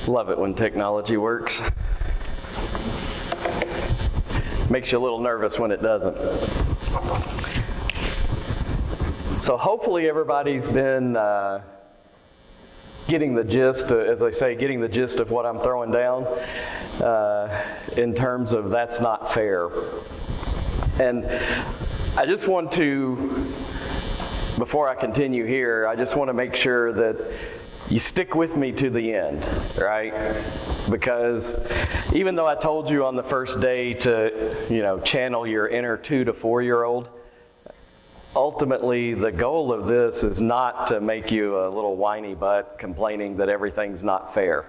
Love it when technology works. Makes you a little nervous when it doesn't. So hopefully everybody's been getting the gist, as I say, getting the gist of what I'm throwing down in terms of that's not fair. And I just want to, before I continue here, I just want to make sure that you stick with me to the end, right? Because even though I told you on the first day to, channel your inner 2 to 4-year-old, ultimately the goal of this is not to make you a little whiny butt complaining that everything's not fair.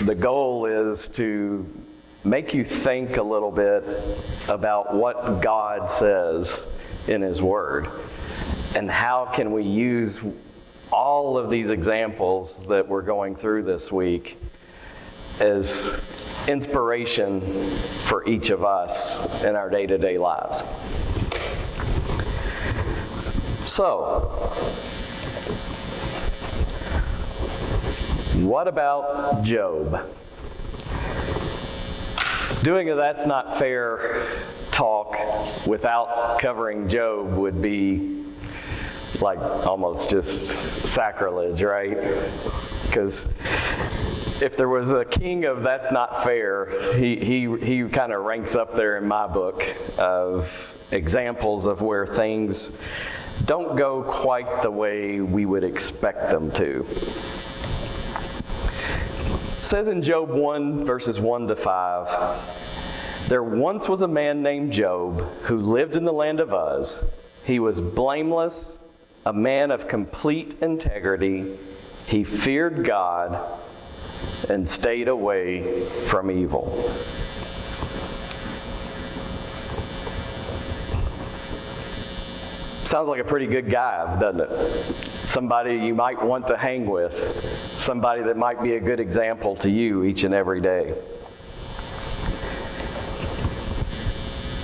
The goal is to make you think a little bit about what God says in His Word and how can we use all of these examples that we're going through this week as inspiration for each of us in our day-to-day lives. So, what about Job? Doing a that's not fair talk without covering Job would be like almost just sacrilege, right? Because if there was a king of that's not fair, he kind of ranks up there in my book of examples of where things don't go quite the way we would expect them to. It says in Job 1, verses 1 to 5, there once was a man named Job who lived in the land of Uz. He was blameless, a man of complete integrity. He feared God and stayed away from evil. Sounds like a pretty good guy, doesn't it? Somebody you might want to hang with. Somebody that might be a good example to you each and every day.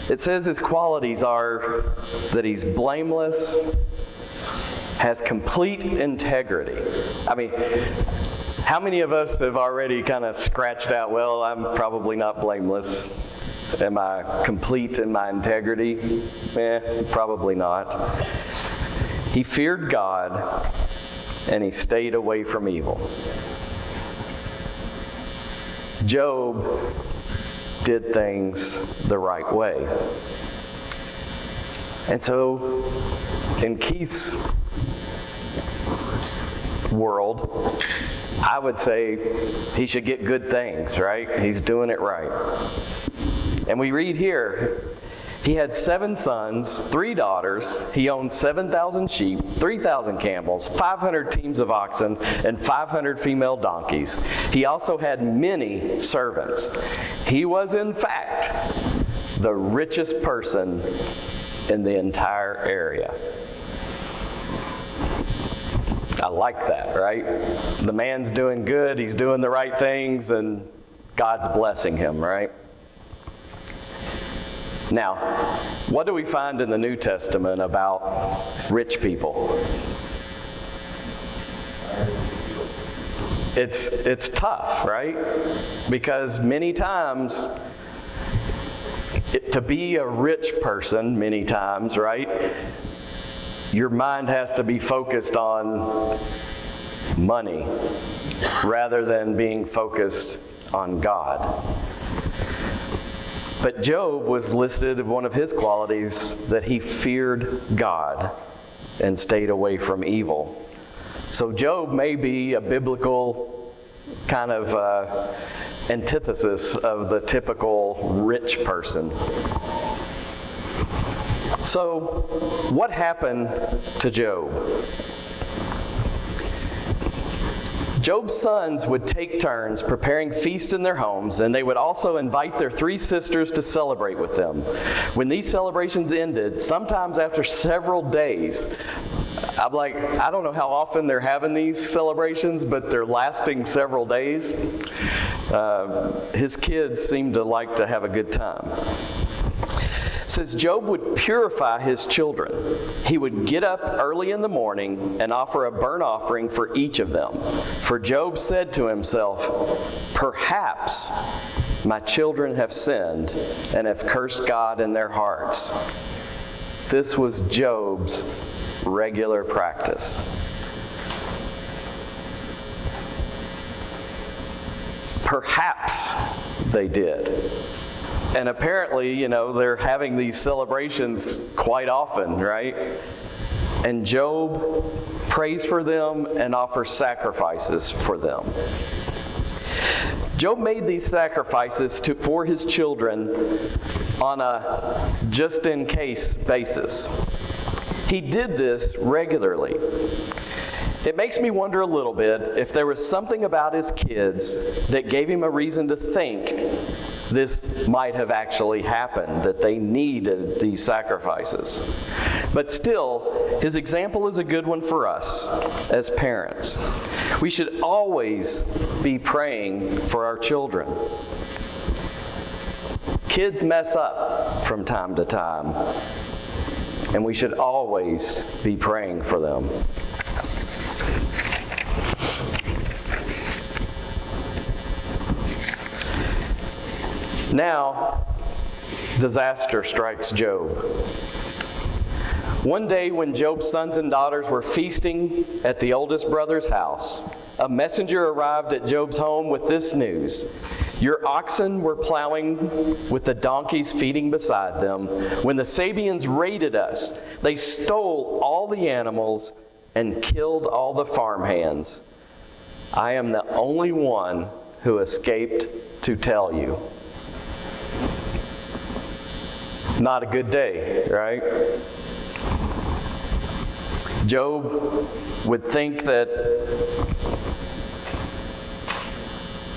It says his qualities are that he's blameless, has complete integrity. I mean, how many of us have already kind of scratched out, well, I'm probably not blameless. Am I complete in my integrity? Probably not. He feared God and he stayed away from evil. Job did things the right way. And so, in Keith's world, I would say he should get good things, right? He's doing it right. And we read here, he had 7 sons, 3 daughters. He owned 7,000 sheep, 3,000 camels, 500 teams of oxen, and 500 female donkeys. He also had many servants. He was, in fact, the richest person in the entire area. I like that, right? The man's doing good, he's doing the right things, and God's blessing him, right? Now, what do we find in the New Testament about rich people? It's tough, right? Because many times, to be a rich person, many times, right, your mind has to be focused on money rather than being focused on God. But Job was listed as one of his qualities that he feared God and stayed away from evil. So Job may be a biblical kind of antithesis of the typical rich person. So what happened to Job? Job's sons would take turns preparing feasts in their homes, and they would also invite their 3 sisters to celebrate with them. When these celebrations ended, sometimes after several days, I'm like, I don't know how often they're having these celebrations, but they're lasting several days. His kids seem to like to have a good time. says Job would purify his children. He would get up early in the morning and offer a burnt offering for each of them. For Job said to himself, "Perhaps my children have sinned and have cursed God in their hearts." This was Job's regular practice. Perhaps they did. And apparently, they're having these celebrations quite often, right? And Job prays for them and offers sacrifices for them. Job made these sacrifices for his children on a just-in-case basis. He did this regularly. It makes me wonder a little bit if there was something about his kids that gave him a reason to think this might have actually happened, that they needed these sacrifices. But still, his example is a good one for us as parents. We should always be praying for our children. Kids mess up from time to time, and we should always be praying for them. Now, disaster strikes Job. One day when Job's sons and daughters were feasting at the oldest brother's house, a messenger arrived at Job's home with this news: "Your oxen were plowing with the donkeys feeding beside them when the Sabeans raided us. They stole all the animals and killed all the farmhands. I am the only one who escaped to tell you." Not a good day, right? Job would think that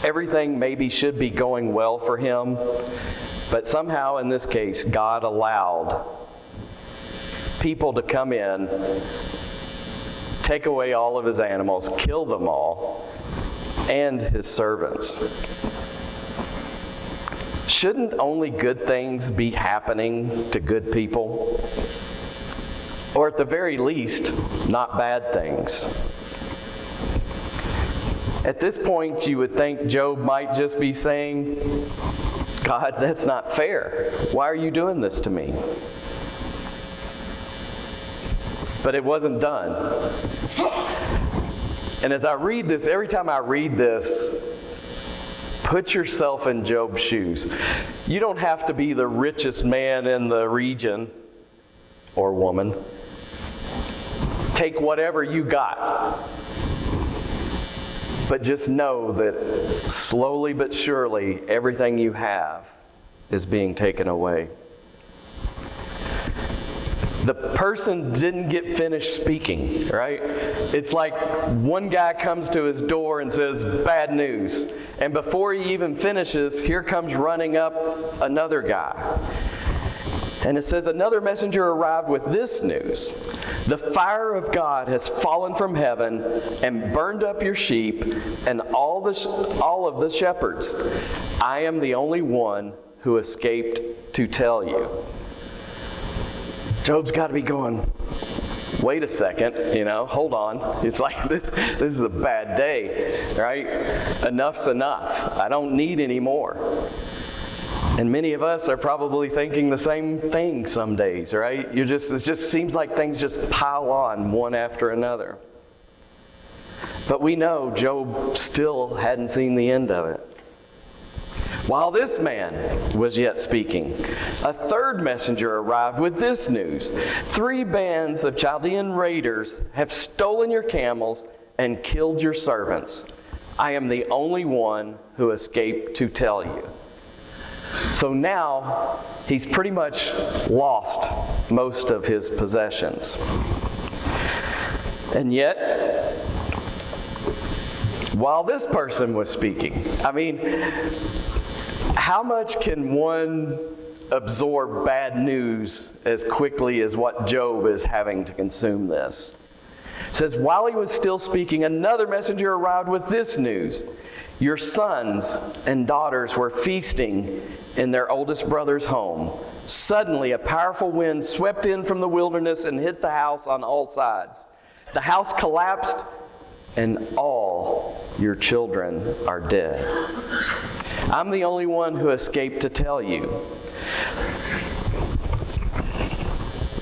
everything maybe should be going well for him, but somehow in this case, God allowed people to come in, take away all of his animals, kill them all, and his servants. Shouldn't only good things be happening to good people? Or at the very least, not bad things. At this point, you would think Job might just be saying, "God, that's not fair. Why are you doing this to me?" But it wasn't done. And as I read this, every time I read this, put yourself in Job's shoes. You don't have to be the richest man in the region or woman. Take whatever you got. But just know that slowly but surely, everything you have is being taken away. The person didn't get finished speaking, right? It's like one guy comes to his door and says, "Bad news." And before he even finishes, here comes running up another guy. And it says, another messenger arrived with this news: "The fire of God has fallen from heaven and burned up your sheep and all of the shepherds. I am the only one who escaped to tell you." Job's got to be going, wait a second, hold on. It's like this is a bad day, right? Enough's enough. I don't need any more. And many of us are probably thinking the same thing some days, right? It just seems like things just pile on one after another. But we know Job still hadn't seen the end of it. While this man was yet speaking, a third messenger arrived with this news: "3 bands of Chaldean raiders have stolen your camels and killed your servants. I am the only one who escaped to tell you." So now he's pretty much lost most of his possessions. And yet, while this person was speaking, how much can one absorb bad news as quickly as what Job is having to consume this? It says, while he was still speaking, another messenger arrived with this news: "Your sons and daughters were feasting in their oldest brother's home. Suddenly, a powerful wind swept in from the wilderness and hit the house on all sides. The house collapsed, and all your children are dead. I'm the only one who escaped to tell you.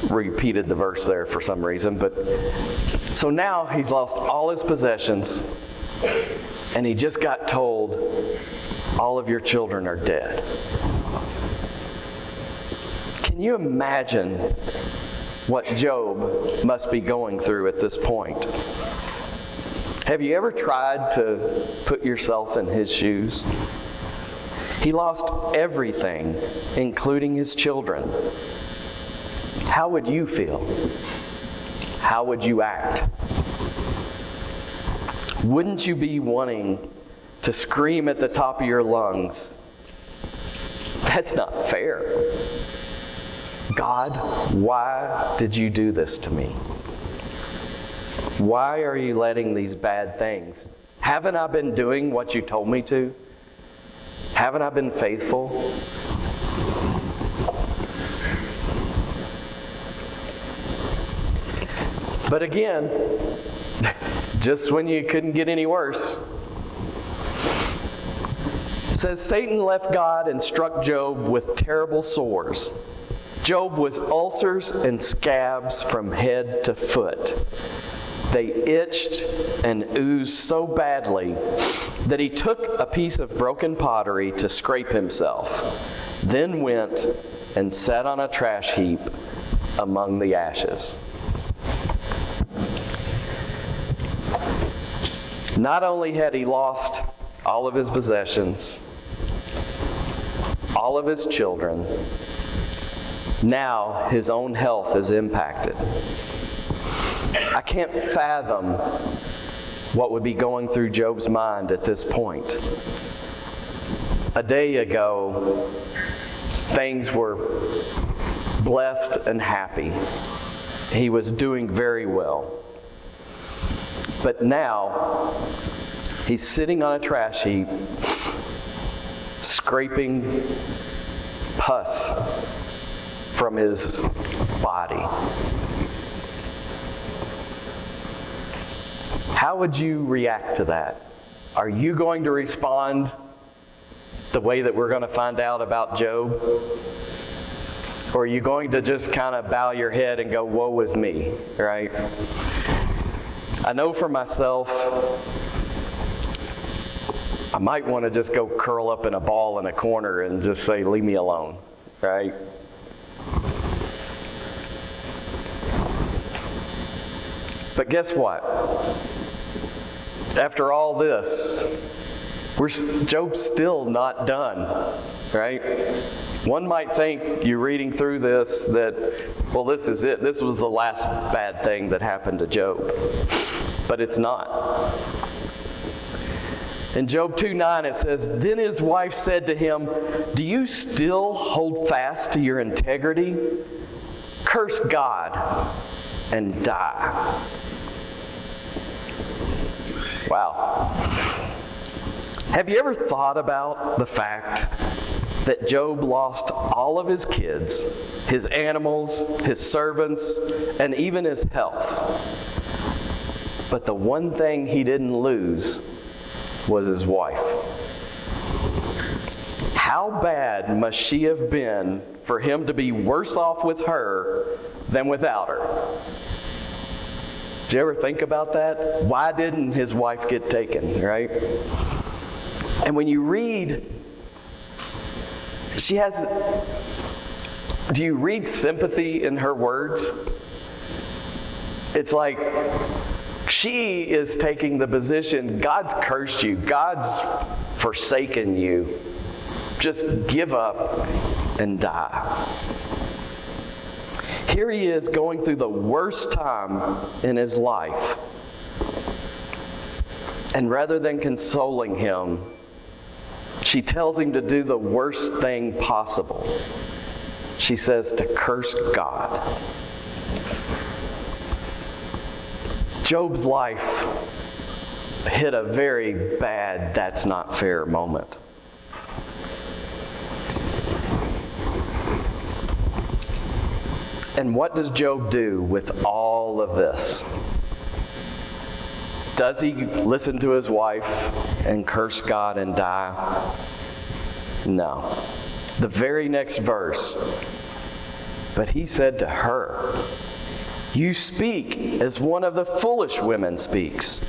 Repeated the verse there for some reason, but so now he's lost all his possessions, and he just got told, all of your children are dead. Can you imagine what Job must be going through at this point? Have you ever tried to put yourself in his shoes? He lost everything, including his children. How would you feel? How would you act? Wouldn't you be wanting to scream at the top of your lungs, "That's not fair. God, why did you do this to me? Why are you letting these bad things? Haven't I been doing what you told me to? Haven't I been faithful?" But again, just when you couldn't get any worse, it says Satan left God and struck Job with terrible sores. Job was ulcers and scabs from head to foot. They itched and oozed so badly that he took a piece of broken pottery to scrape himself, then went and sat on a trash heap among the ashes. Not only had he lost all of his possessions, all of his children, now his own health is impacted. I can't fathom what would be going through Job's mind at this point. A day ago, things were blessed and happy. He was doing very well. But now, he's sitting on a trash heap, scraping pus from his body. How would you react to that? Are you going to respond the way that we're going to find out about Job? Or are you going to just kind of bow your head and go, woe is me, right? I know for myself, I might want to just go curl up in a ball in a corner and just say, leave me alone, right? But guess what? After all this, Job's still not done, right? One might think, you reading through this, that, well, this is it. This was the last bad thing that happened to Job. But it's not. In Job 2:9 it says, "Then his wife said to him, 'Do you still hold fast to your integrity? Curse God and die.'" Wow. Have you ever thought about the fact that Job lost all of his kids, his animals, his servants, and even his health? But the one thing he didn't lose was his wife. How bad must she have been for him to be worse off with her than without her? Did you ever think about that? Why didn't his wife get taken, right? And when you read, do you read sympathy in her words? It's like she is taking the position, God's cursed you, God's forsaken you. Just give up and die. Here he is going through the worst time in his life. And rather than consoling him, she tells him to do the worst thing possible. She says to curse God. Job's life hit a very bad, that's not fair moment. And what does Job do with all of this? Does he listen to his wife and curse God and die? No. The very next verse, but he said to her, "You speak as one of the foolish women speaks.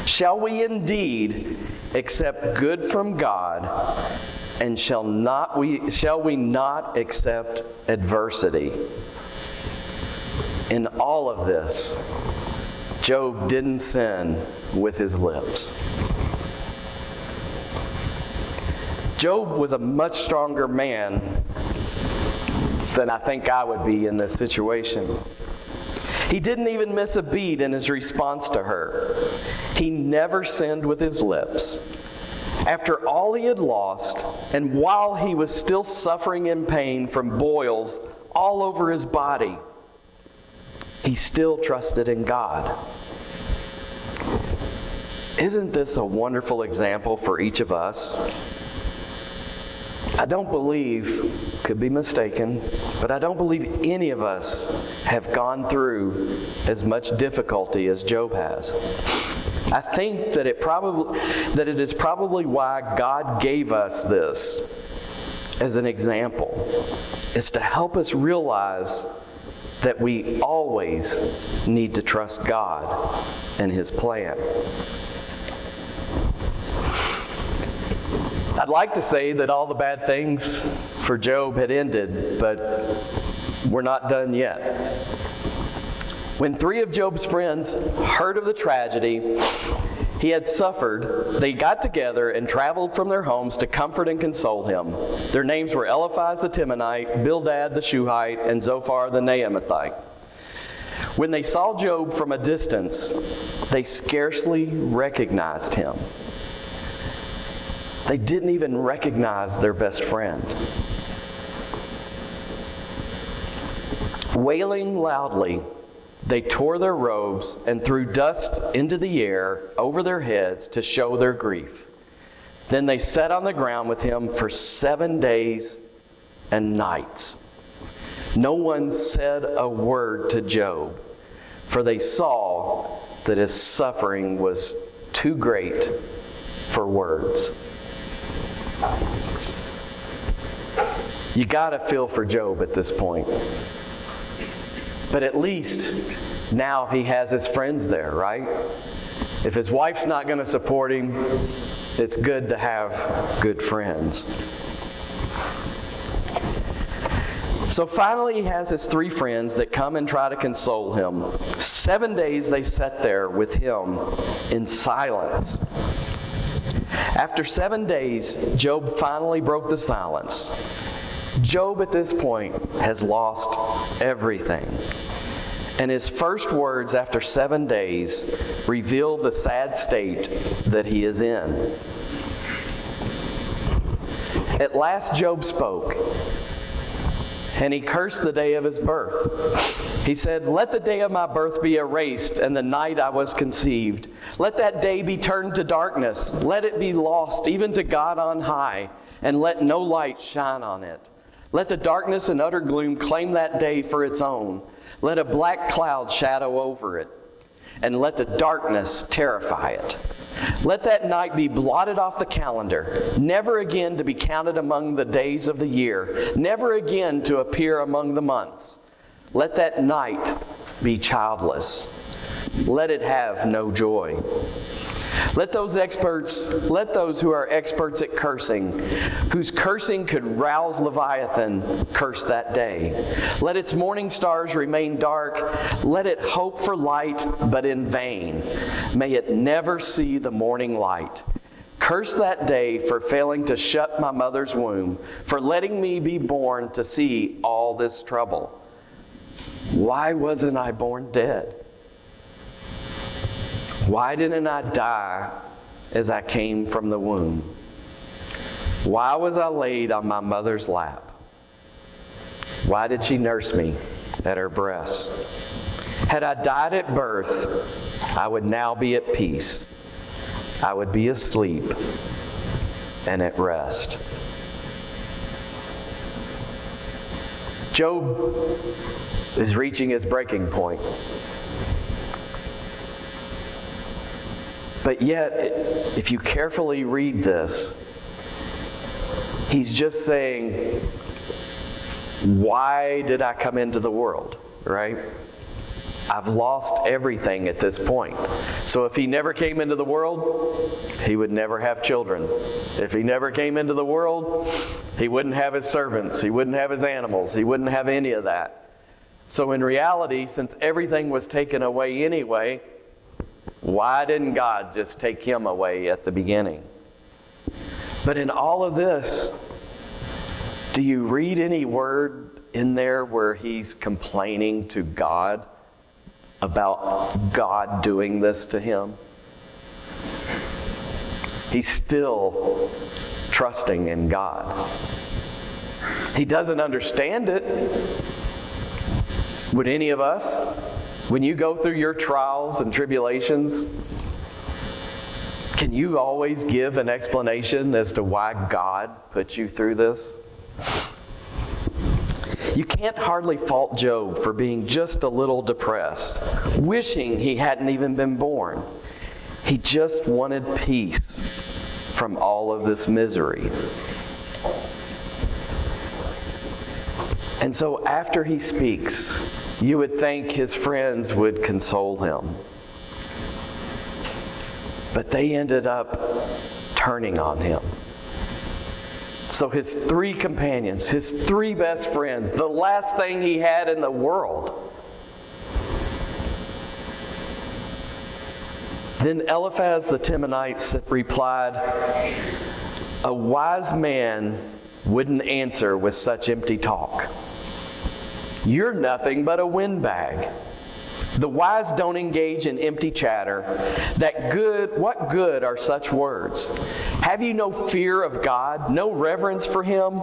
Shall we indeed accept good from God, and shall we not accept adversity?" In all of this, Job didn't sin with his lips. Job was a much stronger man than I think I would be in this situation. He didn't even miss a beat in his response to her. He never sinned with his lips. After all he had lost, and while he was still suffering in pain from boils all over his body, he still trusted in God. Isn't this a wonderful example for each of us? I don't believe, could be mistaken, but I don't believe any of us have gone through as much difficulty as Job has. I think that it is probably why God gave us this as an example, is to help us realize that we always need to trust God and His plan. I'd like to say that all the bad things for Job had ended, but we're not done yet. When 3 of Job's friends heard of the tragedy he had suffered, they got together and traveled from their homes to comfort and console him. Their names were Eliphaz the Temanite, Bildad the Shuhite, and Zophar the Naamathite. When they saw Job from a distance, they scarcely recognized him. They didn't even recognize their best friend. Wailing loudly, they tore their robes and threw dust into the air over their heads to show their grief. Then they sat on the ground with him for 7 days and nights. No one said a word to Job, for they saw that his suffering was too great for words. You gotta feel for Job at this point. But at least now he has his friends there, right? If his wife's not going to support him, it's good to have good friends. So finally he has his 3 friends that come and try to console him. 7 days they sat there with him in silence. After 7 days, Job finally broke the silence. Job at this point has lost everything. And his first words after 7 days reveal the sad state that he is in. At last Job spoke, and he cursed the day of his birth. He said, "Let the day of my birth be erased, and the night I was conceived. Let that day be turned to darkness. Let it be lost even to God on high, and let no light shine on it. Let the darkness and utter gloom claim that day for its own. Let a black cloud shadow over it, and let the darkness terrify it. Let that night be blotted off the calendar, never again to be counted among the days of the year, never again to appear among the months. Let that night be childless. Let it have no joy. Let those who are experts at cursing, whose cursing could rouse Leviathan, curse that day. Let its morning stars remain dark. Let it hope for light, but in vain. May it never see the morning light. Curse that day for failing to shut my mother's womb, for letting me be born to see all this trouble. Why wasn't I born dead? Why didn't I die as I came from the womb? Why was I laid on my mother's lap? Why did she nurse me at her breast? Had I died at birth, I would now be at peace. I would be asleep and at rest." Job is reaching its breaking point. But yet, if you carefully read this, he's just saying, why did I come into the world, right? I've lost everything at this point. So if he never came into the world, he would never have children. If he never came into the world, he wouldn't have his servants. He wouldn't have his animals. He wouldn't have any of that. So in reality, since everything was taken away anyway, why didn't God just take him away at the beginning? But in all of this, do you read any word in there where he's complaining to God about God doing this to him? He's still trusting in God. He doesn't understand it. Would any of us, when you go through your trials and tribulations, can you always give an explanation as to why God put you through this? You can't hardly fault Job for being just a little depressed, wishing he hadn't even been born. He just wanted peace from all of this misery. And so after he speaks, you would think his friends would console him. But they ended up turning on him. So his three companions, his three best friends, the last thing he had in the world. Then Eliphaz the Temanite replied, "A wise man wouldn't answer with such empty talk. You're nothing but a windbag. The wise don't engage in empty chatter. What good are such words? Have you no fear of God, no reverence for Him?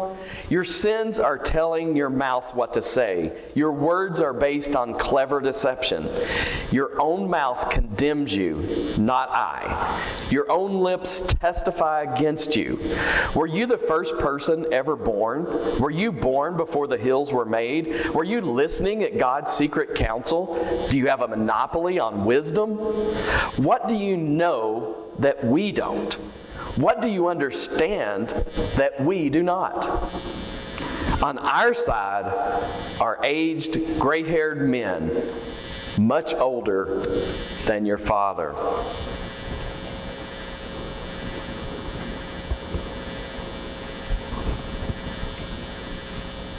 Your sins are telling your mouth what to say. Your words are based on clever deception. Your own mouth condemns you, not I. Your own lips testify against you. Were you the first person ever born? Were you born before the hills were made? Were you listening at God's secret counsel? Do you have a monopoly on wisdom? What do you know that we don't? What do you understand that we do not? On our side are aged, gray-haired men, much older than your father."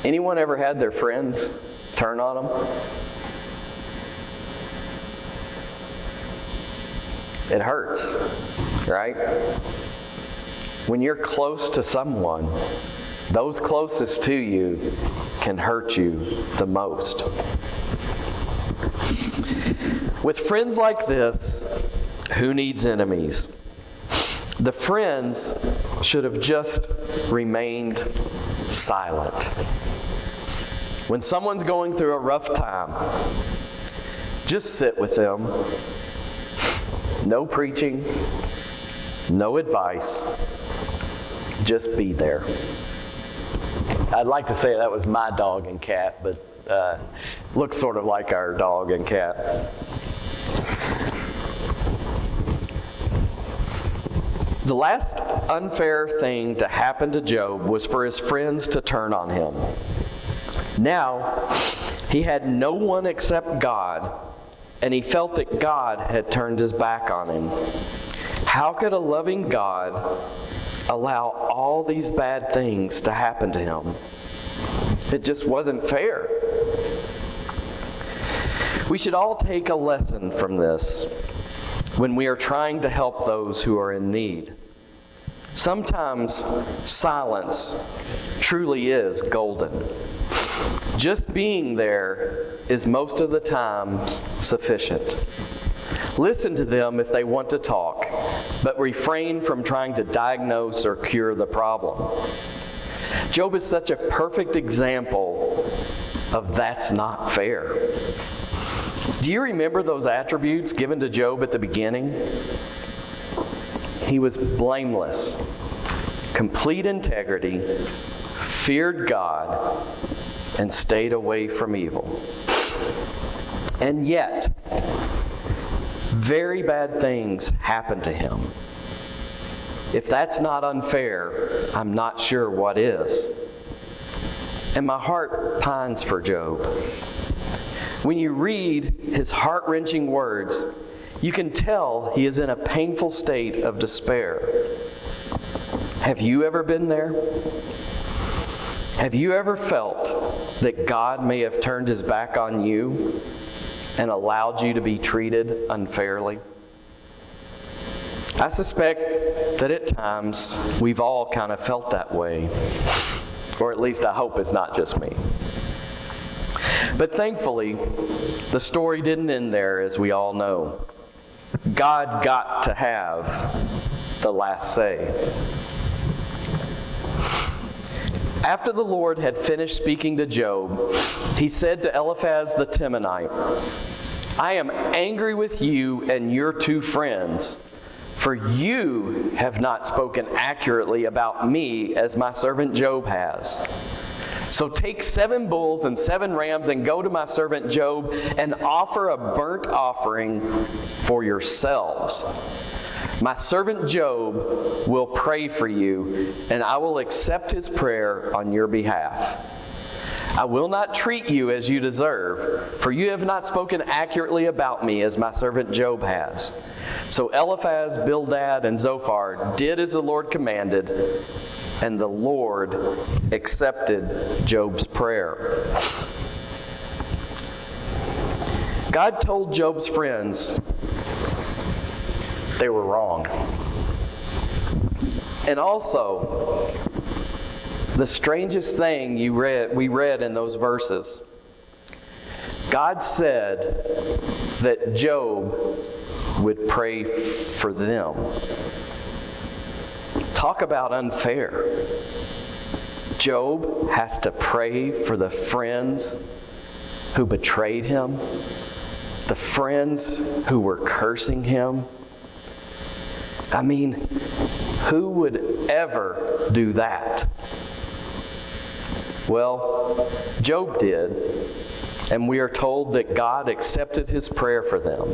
Anyone ever had their friends turn on them? It hurts, right? When you're close to someone, those closest to you can hurt you the most. With friends like this, who needs enemies? The friends should have just remained silent. When someone's going through a rough time, just sit with them. No preaching, no advice, just be there. I'd like to say that was my dog and cat, but looks sort of like our dog and cat. The last unfair thing to happen to Job was for his friends to turn on him. Now, he had no one except God, and he felt that God had turned his back on him. How could a loving God allow all these bad things to happen to him? It just wasn't fair. We should all take a lesson from this when we are trying to help those who are in need. Sometimes silence truly is golden. Just being there is most of the time sufficient. Listen to them if they want to talk, but refrain from trying to diagnose or cure the problem. Job is such a perfect example of that's not fair. Do you remember those attributes given to Job at the beginning? He was blameless, complete integrity, feared God, and stayed away from evil. And yet, very bad things happen to him. If that's not unfair, I'm not sure what is. And my heart pines for Job. When you read his heart-wrenching words, you can tell he is in a painful state of despair. Have you ever been there? Have you ever felt that God may have turned his back on you and allowed you to be treated unfairly? I suspect that at times we've all kind of felt that way. Or at least I hope it's not just me. But thankfully, the story didn't end there, as we all know. God got to have the last say. After the Lord had finished speaking to Job, he said to Eliphaz the Temanite, I am angry with you and your two friends, for you have not spoken accurately about me as my servant Job has. So take 7 bulls and 7 rams and go to my servant Job and offer a burnt offering for yourselves. My servant Job will pray for you, and I will accept his prayer on your behalf. I will not treat you as you deserve, for you have not spoken accurately about me as my servant Job has. So Eliphaz, Bildad, and Zophar did as the Lord commanded, and the Lord accepted Job's prayer. God told Job's friends they were wrong. And also, the strangest thing we read in those verses, God said that Job would pray for them. Talk about unfair. Job has to pray for the friends who betrayed him, the friends who were cursing him. I mean, who would ever do that? Well, Job did, and we are told that God accepted his prayer for them.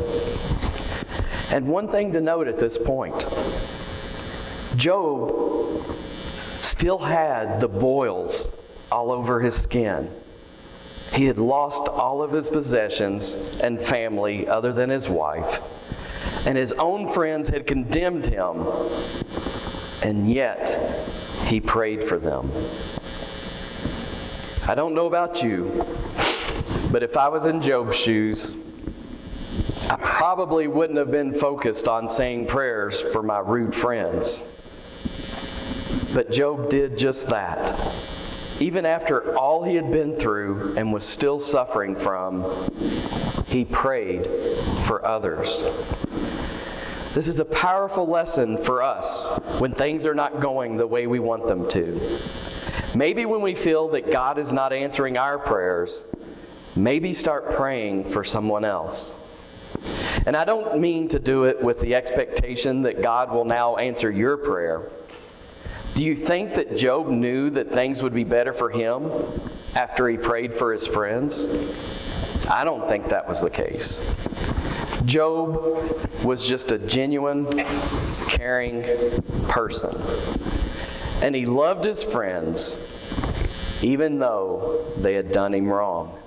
And one thing to note at this point, Job still had the boils all over his skin. He had lost all of his possessions and family other than his wife, and his own friends had condemned him, and yet he prayed for them. I don't know about you, but if I was in Job's shoes, I probably wouldn't have been focused on saying prayers for my rude friends. But Job did just that. Even after all he had been through and was still suffering from, he prayed for others. This is a powerful lesson for us when things are not going the way we want them to. Maybe when we feel that God is not answering our prayers, maybe start praying for someone else. And I don't mean to do it with the expectation that God will now answer your prayer. Do you think that Job knew that things would be better for him after he prayed for his friends? I don't think that was the case. Job was just a genuine, caring person. And he loved his friends, even though they had done him wrong.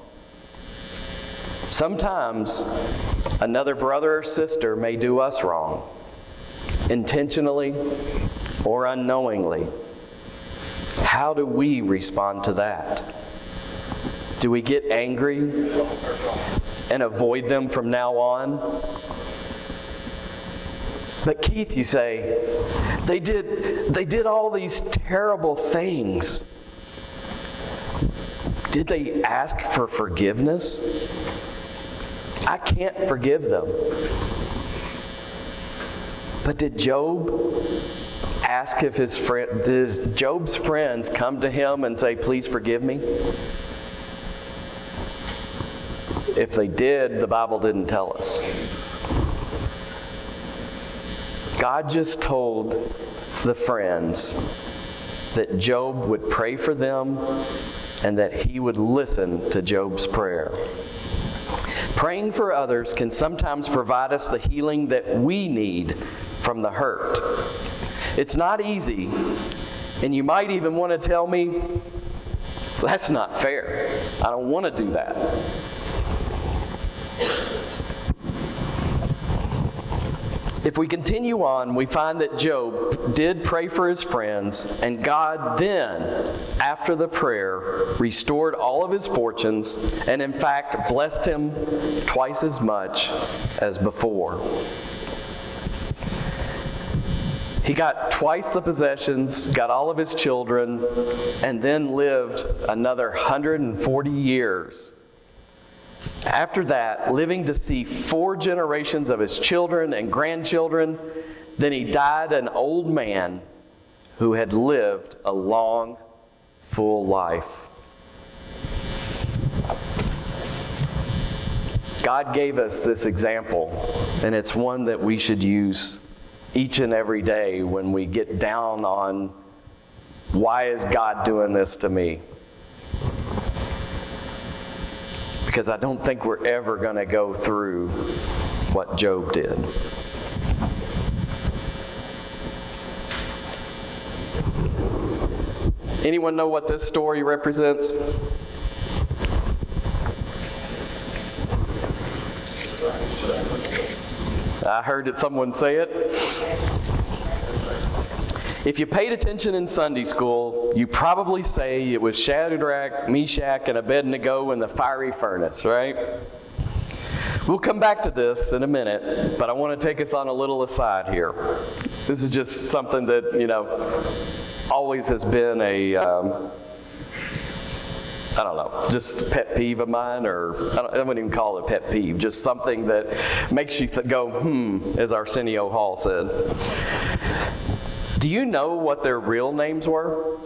Sometimes another brother or sister may do us wrong, intentionally or unknowingly. How do we respond to that? Do we get angry and avoid them from now on? But Keith, you say, they did all these terrible things. Did they ask for forgiveness? I can't forgive them. But did Job ask if did Job's friends come to him and say, please forgive me? If they did, the Bible didn't tell us. God just told the friends that Job would pray for them and that he would listen to Job's prayer. Praying for others can sometimes provide us the healing that we need from the hurt. It's not easy, and you might even want to tell me, that's not fair. I don't want to do that. If we continue on, we find that Job did pray for his friends, and God then, after the prayer, restored all of his fortunes, and in fact blessed him twice as much as before. He got twice the possessions, got all of his children, and then lived another 140 years. After that, living to see 4 generations of his children and grandchildren, then he died an old man who had lived a long, full life. God gave us this example, and it's one that we should use each and every day when we get down on, why is God doing this to me? Because I don't think we're ever going to go through what Job did. Anyone know what this story represents? I heard that someone say it. If you paid attention in Sunday school, you probably say it was Shadrach, Meshach, and Abednego in the fiery furnace, right? We'll come back to this in a minute, but I want to take us on a little aside here. This is just something that, always has been a, just pet peeve of mine, or I wouldn't even call it a pet peeve, just something that makes you go, as Arsenio Hall said. Do you know what their real names were?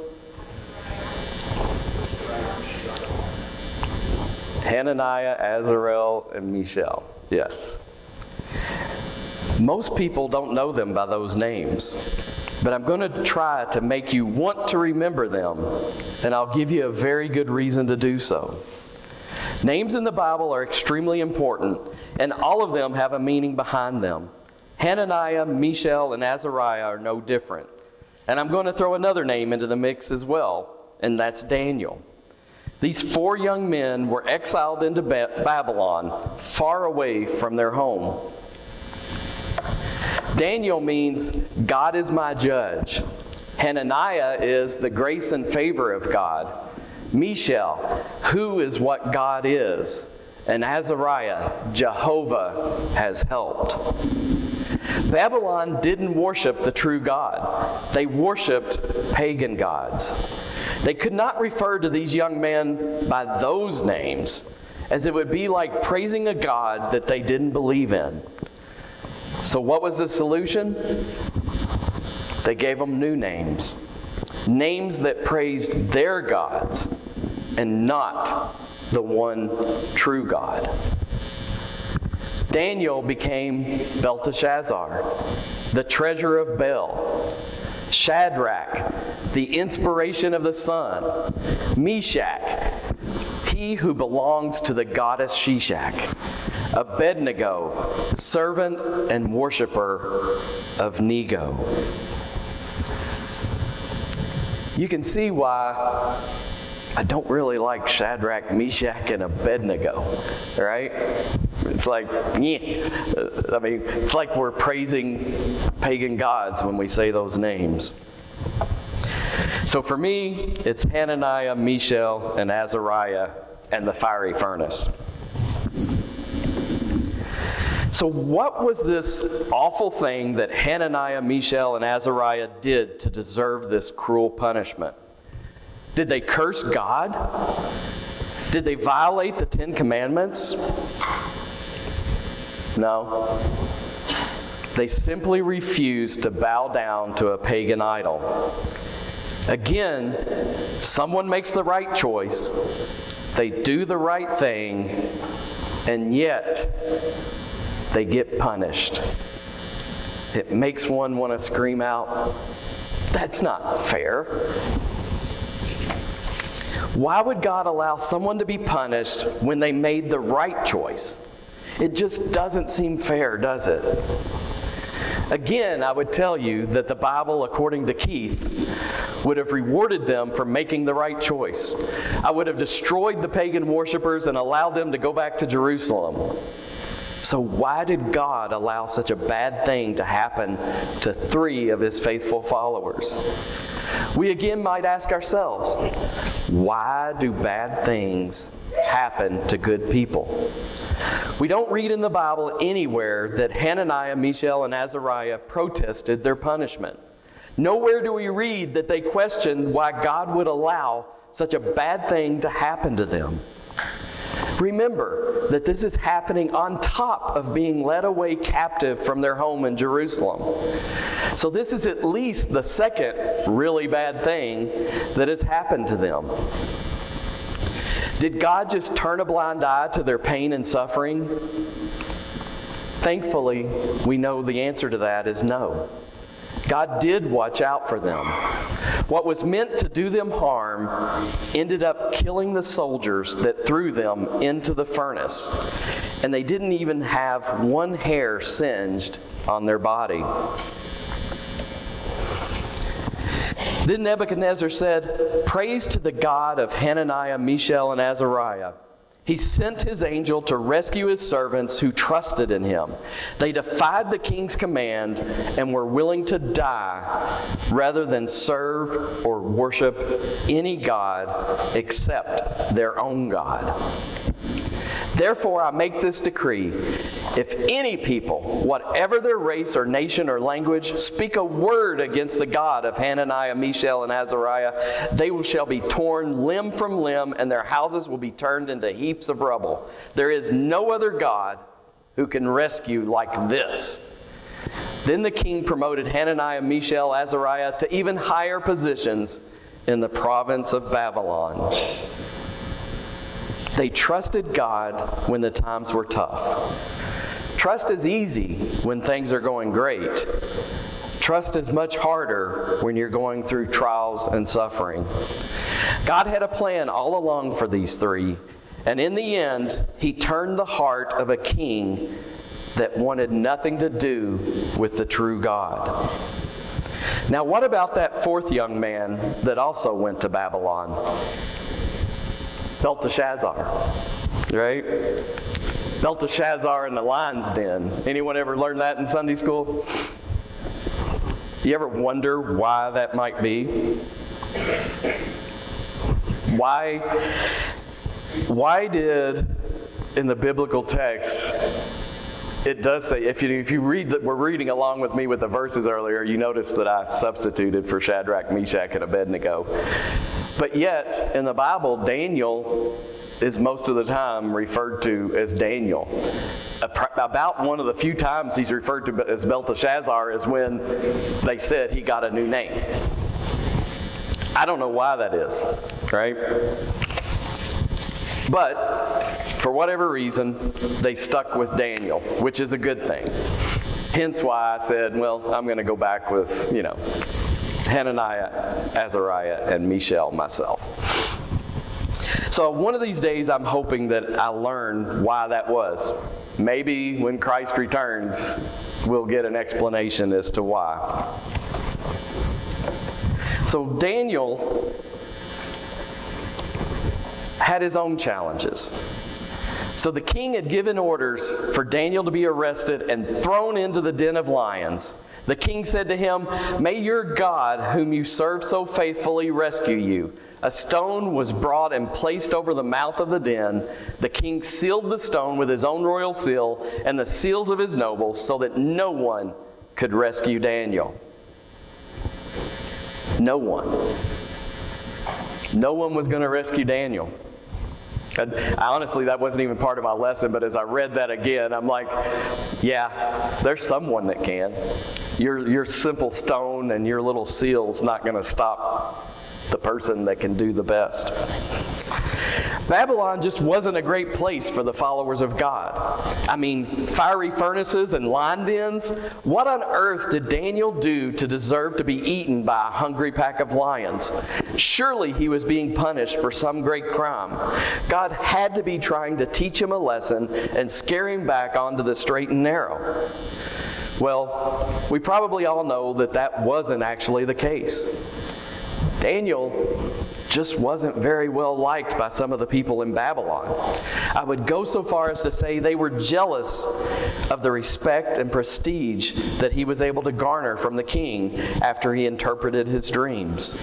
Hananiah, Azarel, and Mishael. Yes. Most people don't know them by those names, but I'm going to try to make you want to remember them, and I'll give you a very good reason to do so. Names in the Bible are extremely important, and all of them have a meaning behind them. Hananiah, Mishael, and Azariah are no different. And I'm going to throw another name into the mix as well, and that's Daniel. These 4 young men were exiled into Babylon, far away from their home. Daniel means, God is my judge. Hananiah is the grace and favor of God. Mishael, who is what God is. And Azariah, Jehovah has helped. Babylon didn't worship the true God. They worshiped pagan gods. They could not refer to these young men by those names, as it would be like praising a God that they didn't believe in. So what was the solution? They gave them new names. Names that praised their gods and not the one true God. Daniel became Belteshazzar, the treasure of Bel. Shadrach, the inspiration of the sun. Meshach, he who belongs to the goddess Shishak. Abednego, servant and worshiper of Nego. You can see why I don't really like Shadrach, Meshach, and Abednego, right? It's like, it's like we're praising pagan gods when we say those names. So for me, it's Hananiah, Mishael, and Azariah, and the fiery furnace. So what was this awful thing that Hananiah, Mishael, and Azariah did to deserve this cruel punishment? Did they curse God? Did they violate the 10 Commandments? No. They simply refused to bow down to a pagan idol. Again, someone makes the right choice, they do the right thing, and yet they get punished. It makes one want to scream out, that's not fair. Why would God allow someone to be punished when they made the right choice? It just doesn't seem fair, does it? Again, I would tell you that the Bible, according to Keith, would have rewarded them for making the right choice. I would have destroyed the pagan worshipers and allowed them to go back to Jerusalem. So why did God allow such a bad thing to happen to 3 of his faithful followers? We again might ask ourselves, why do bad things happen to good people? We don't read in the Bible anywhere that Hananiah, Mishael, and Azariah protested their punishment. Nowhere do we read that they questioned why God would allow such a bad thing to happen to them. Remember that this is happening on top of being led away captive from their home in Jerusalem. So this is at least the second really bad thing that has happened to them. Did God just turn a blind eye to their pain and suffering? Thankfully, we know the answer to that is no. God did watch out for them. What was meant to do them harm ended up killing the soldiers that threw them into the furnace, and they didn't even have one hair singed on their body. Then Nebuchadnezzar said, "Praise to the God of Hananiah, Mishael, and Azariah. He sent his angel to rescue his servants who trusted in him. They defied the king's command and were willing to die rather than serve or worship any god except their own God. Therefore, I make this decree. If any people, whatever their race or nation or language, speak a word against the God of Hananiah, Mishael, and Azariah, they shall be torn limb from limb, and their houses will be turned into heaps of rubble. There is no other God who can rescue like this." Then the king promoted Hananiah, Mishael, Azariah to even higher positions in the province of Babylon. They trusted God when the times were tough. Trust is easy when things are going great. Trust is much harder when you're going through trials and suffering. God had a plan all along for these 3, and in the end, he turned the heart of a king that wanted nothing to do with the true God. Now, what about that 4th young man that also went to Babylon? Belteshazzar, right? Belteshazzar in the lion's den. Anyone ever learned that in Sunday school? You ever wonder why that might be? Why did, in the biblical text, it does say, if you read that, we're reading along with me with the verses earlier, you notice that I substituted for Shadrach, Meshach, and Abednego. But yet, in the Bible, Daniel is most of the time referred to as Daniel. About one of the few times he's referred to as Belteshazzar is when they said he got a new name. I don't know why that is, right? But for whatever reason, they stuck with Daniel, which is a good thing. Hence why I said, well, I'm going to go back with, Hananiah, Azariah, and Mishael myself. So one of these days, I'm hoping that I learn why that was. Maybe when Christ returns, we'll get an explanation as to why. So Daniel had his own challenges. So the king had given orders for Daniel to be arrested and thrown into the den of lions. The king said to him, "May your God, whom you serve so faithfully, rescue you." A stone was brought and placed over the mouth of the den. The king sealed the stone with his own royal seal and the seals of his nobles, so that no one could rescue Daniel. No one. No one was going to rescue Daniel. Honestly, that wasn't even part of my lesson, but as I read that again, I'm like, yeah, there's someone that can. Your simple stone and your little seal's not going to stop the person that can do the best. Babylon just wasn't a great place for the followers of God. I mean, fiery furnaces and lion dens. What on earth did Daniel do to deserve to be eaten by a hungry pack of lions? Surely he was being punished for some great crime. God had to be trying to teach him a lesson and scare him back onto the straight and narrow. Well, we probably all know that that wasn't actually the case. Daniel just wasn't very well liked by some of the people in Babylon. I would go so far as to say they were jealous of the respect and prestige that he was able to garner from the king after he interpreted his dreams.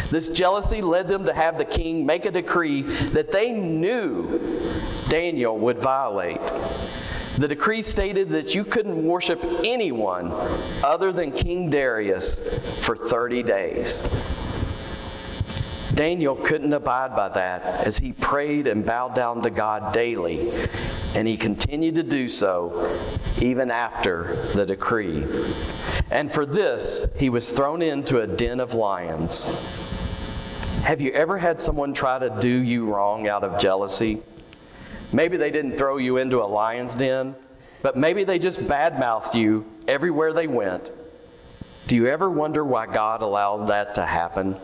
This jealousy led them to have the king make a decree that they knew Daniel would violate. The decree stated that you couldn't worship anyone other than King Darius for 30 days. Daniel couldn't abide by that as he prayed and bowed down to God daily, and he continued to do so even after the decree. And for this, he was thrown into a den of lions. Have you ever had someone try to do you wrong out of jealousy? Maybe they didn't throw you into a lion's den, but maybe they just badmouthed you everywhere they went. Do you ever wonder why God allows that to happen?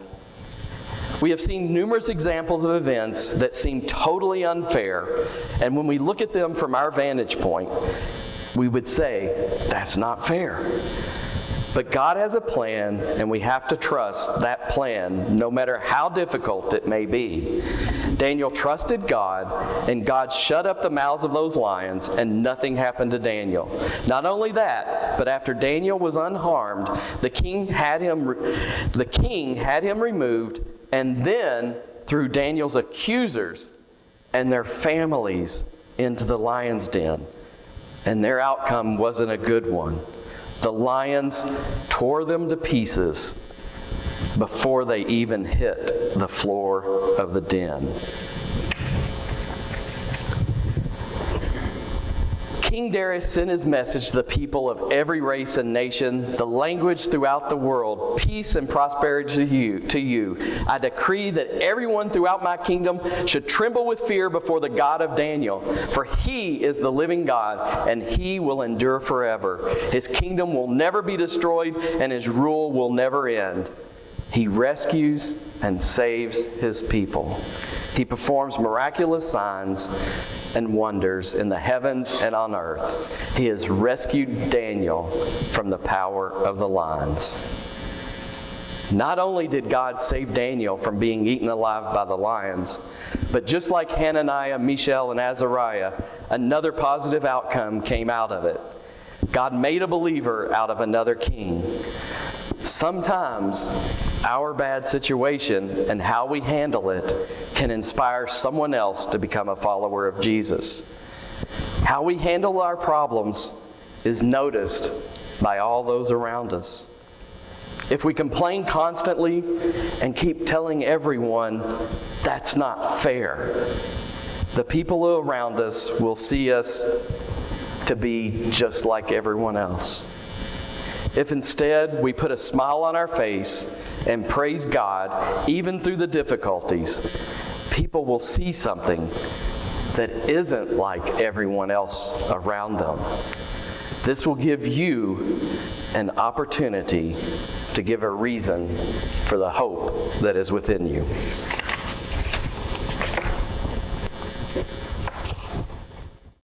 We have seen numerous examples of events that seem totally unfair, and when we look at them from our vantage point, we would say, that's not fair. But God has a plan, and we have to trust that plan, no matter how difficult it may be. Daniel trusted God, and God shut up the mouths of those lions, and nothing happened to Daniel. Not only that, but after Daniel was unharmed, the king had him removed, and then threw Daniel's accusers and their families into the lion's den. And their outcome wasn't a good one. The lions tore them to pieces before they even hit the floor of the den. King Darius sent his message to the people of every race and nation, the language throughout the world, peace and prosperity to you. I decree that everyone throughout my kingdom should tremble with fear before the God of Daniel, for he is the living God, and he will endure forever. His kingdom will never be destroyed, and his rule will never end. He rescues and saves his people. He performs miraculous signs and wonders in the heavens and on earth. He has rescued Daniel from the power of the lions. Not only did God save Daniel from being eaten alive by the lions, but just like Hananiah, Mishael, and Azariah, another positive outcome came out of it. God made a believer out of another king. Sometimes our bad situation and how we handle it can inspire someone else to become a follower of Jesus. How we handle our problems is noticed by all those around us. If we complain constantly and keep telling everyone that's not fair, the people around us will see us to be just like everyone else. If instead we put a smile on our face and praise God even through the difficulties, people will see something that isn't like everyone else around them. This will give you an opportunity to give a reason for the hope that is within you.